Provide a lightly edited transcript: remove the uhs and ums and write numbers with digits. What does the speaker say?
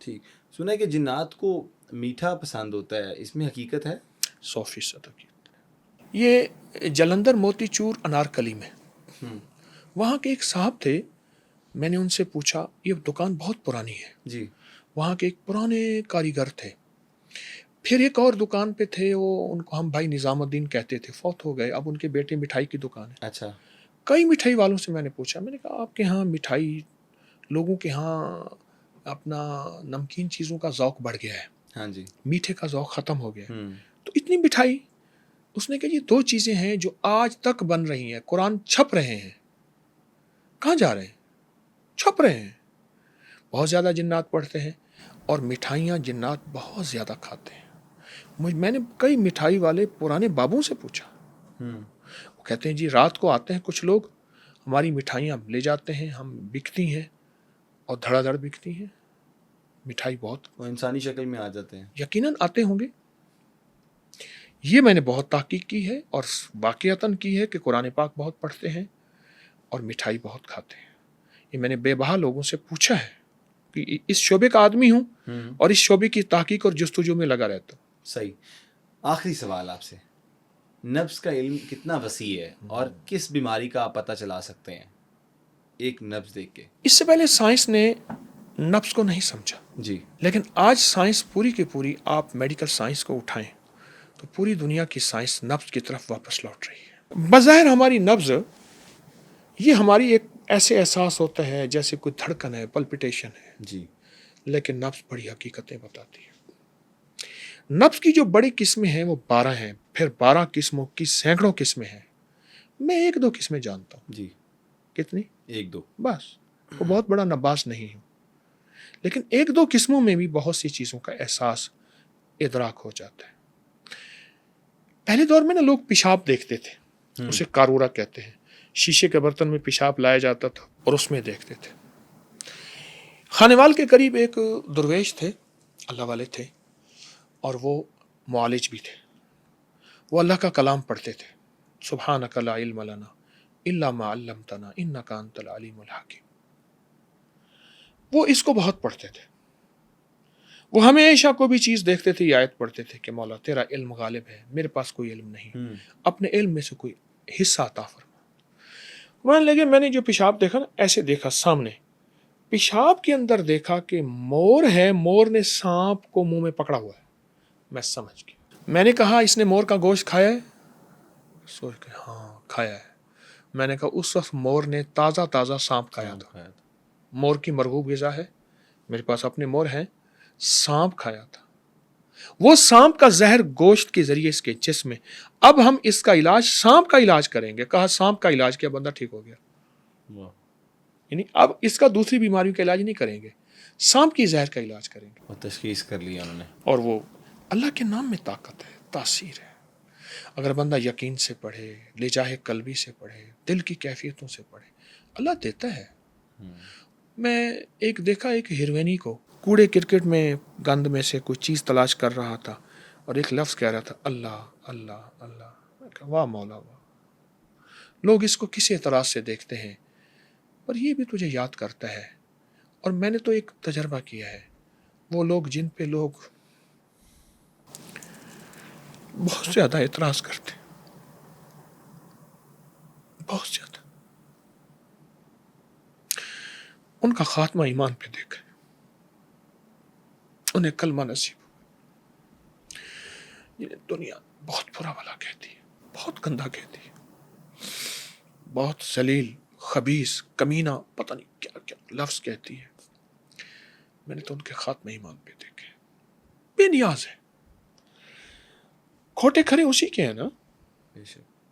ٹھیک. سنا ہے کہ جنات کو میٹھا پسند ہوتا ہے، اس میں حقیقت ہے؟ 100% حقیقت. یہ جلندھر موتی چور انارکلی میں وہاں کے ایک صاحب تھے. میں نے ان سے پوچھا، یہ دکان بہت پرانی ہے. جی. وہاں کے ایک پرانے کاریگر تھے. پھر ایک اور دکان پہ تھے، وہ ان کو ہم بھائی نظام الدین کہتے تھے، فوت ہو گئے. اب ان کے بیٹے مٹھائی کی دکان ہے. اچھا. کئی مٹھائی والوں سے میں نے پوچھا، میں نے کہا آپ کے ہاں مٹھائی، لوگوں کے ہاں اپنا نمکین چیزوں کا ذوق بڑھ گیا ہے. ہاں جی. میٹھے کا ذوق ختم ہو گیا ہے. تو اتنی مٹھائی. اس نے کہا یہ 2 چیزیں ہیں جو آج تک بن رہی ہیں. قرآن چھپ رہے ہیں. کہاں جا رہے ہیں؟ چھپ رہے ہیں. بہت زیادہ جنات پڑھتے ہیں اور مٹھائیاں جنات بہت زیادہ کھاتے ہیں. میں نے کئی مٹھائی والے پرانے بابوں سے پوچھا. وہ کہتے ہیں جی رات کو آتے ہیں کچھ لوگ، ہماری مٹھائیاں لے جاتے ہیں، ہم بکتی ہیں اور دھڑا دھڑ بکتی ہیں. مٹھائی بہت وہ انسانی شکل میں آ جاتے ہیں. یقیناً آتے ہوں گے. یہ میں نے بہت تحقیق کی ہے اور واقعتاً کی ہے کہ قرآن پاک بہت پڑھتے ہیں اور مٹھائی بہت کھاتے ہیں. یہ میں نے بے بہا لوگوں سے پوچھا ہے کہ اس شعبے کا آدمی ہوں اور اس شعبے کی تحقیق اور جستجو میں لگا رہتا ہوں. صحیح. آخری سوال آپ سے، نفس کا علم کتنا وسیع ہے اور کس بیماری کا آپ پتہ چلا سکتے ہیں ایک نبض دیکھ کے؟ اس سے پہلے سائنس نے نفس کو نہیں سمجھا. جی. لیکن آج سائنس پوری کی پوری، آپ میڈیکل سائنس کو اٹھائیں تو پوری دنیا کی سائنس نبض کی طرف واپس لوٹ رہی ہے. بظاہر ہماری نبض یہ ہماری ایک ایسے احساس ہوتا ہے جیسے کوئی دھڑکن ہے، پلپٹیشن ہے. جی. لیکن نبض بڑی حقیقتیں بتاتی ہے. نبض کی جو بڑی قسمیں ہیں وہ 12 ہیں. پھر 12 قسموں کی سینکڑوں قسمیں ہیں. میں 1-2 قسمیں جانتا ہوں. جی. کتنی؟ 1-2 بس. وہ بہت بڑا نباز نہیں ہوں. لیکن 1-2 قسموں میں بھی بہت سی چیزوں کا احساس، ادراک ہو جاتا ہے. پہلے دور میں نا لوگ پیشاب دیکھتے تھے، اسے کارورا کہتے ہیں. شیشے کے برتن میں پیشاب لایا جاتا تھا اور اس میں دیکھتے تھے. خانیوال کے قریب ایک درویش تھے، اللہ والے تھے، اور وہ معالج بھی تھے. وہ اللہ کا کلام پڑھتے تھے. سبحانک لا علم لنا الا ما علمتنا انک انت العلیم الحکیم. وہ اس کو بہت پڑھتے تھے. وہ ہمیشہ کوئی بھی چیز دیکھتے تھے، یہ آیت پڑھتے تھے کہ مولا تیرا علم غالب ہے، میرے پاس کوئی علم نہیں، اپنے علم میں سے کوئی حصہ عطا فرما. مان لگے میں نے جو پیشاب دیکھا نا، ایسے دیکھا سامنے. پیشاب کے اندر دیکھا کہ مور ہے، مور نے سانپ کو منہ میں پکڑا ہوا ہے. میں سمجھ گیا. میں نے کہا اس نے مور کا گوشت کھایا ہے؟ سوچ کے ہاں کھایا ہے. میں نے کہا اس وقت مور نے تازہ تازہ سانپ کھایا تھا. مور کی مرغوب غذا ہے، میرے پاس اپنے مور ہیں. سانپ کھایا تھا. وہ سانپ کا زہر گوشت کے ذریعے اس کے جسم میں. اب ہم اس کا علاج سانپ کا علاج کریں گے. کہا سانپ کا علاج کیا، بندہ ٹھیک ہو گیا. یعنی اب اس کا دوسری بیماریوں کا علاج نہیں کریں گے، سانپ کی زہر کا علاج کریں گے. وہ تشخیص کر لیا انہوں نے. اور وہ اللہ کے نام میں طاقت ہے، تاثیر ہے. اگر بندہ یقین سے پڑھے، لے جاہے قلبی سے پڑھے، دل کی کیفیتوں سے پڑھے، اللہ دیتا ہے. میں ایک دیکھا ایک ہیروینی کو کوڑے کرکٹ میں گند میں سے کوئی چیز تلاش کر رہا تھا اور ایک لفظ کہہ رہا تھا اللہ اللہ اللہ. میں کہا واہ مولا واہ. لوگ اس کو کس اعتراض سے دیکھتے ہیں، پر یہ بھی تجھے یاد کرتا ہے. اور میں نے تو ایک تجربہ کیا ہے، وہ لوگ جن پہ لوگ بہت زیادہ اعتراض کرتے، بہت زیادہ، ان کا خاتمہ ایمان پہ دیکھا. انہیں کلمہ نصیب. یہ دنیا بہت برا بھلا کہتی ہے، بہت گندا کہتی ہے، بہت ذلیل، خبیث، کمینہ، پتہ نہیں کیا کیا لفظ کہتی ہے. میں نے تو ان کے خاتمہ ایمان پہ دیکھے. بے نیاز ہے. کھوٹے کھرے اسی کے ہیں نا.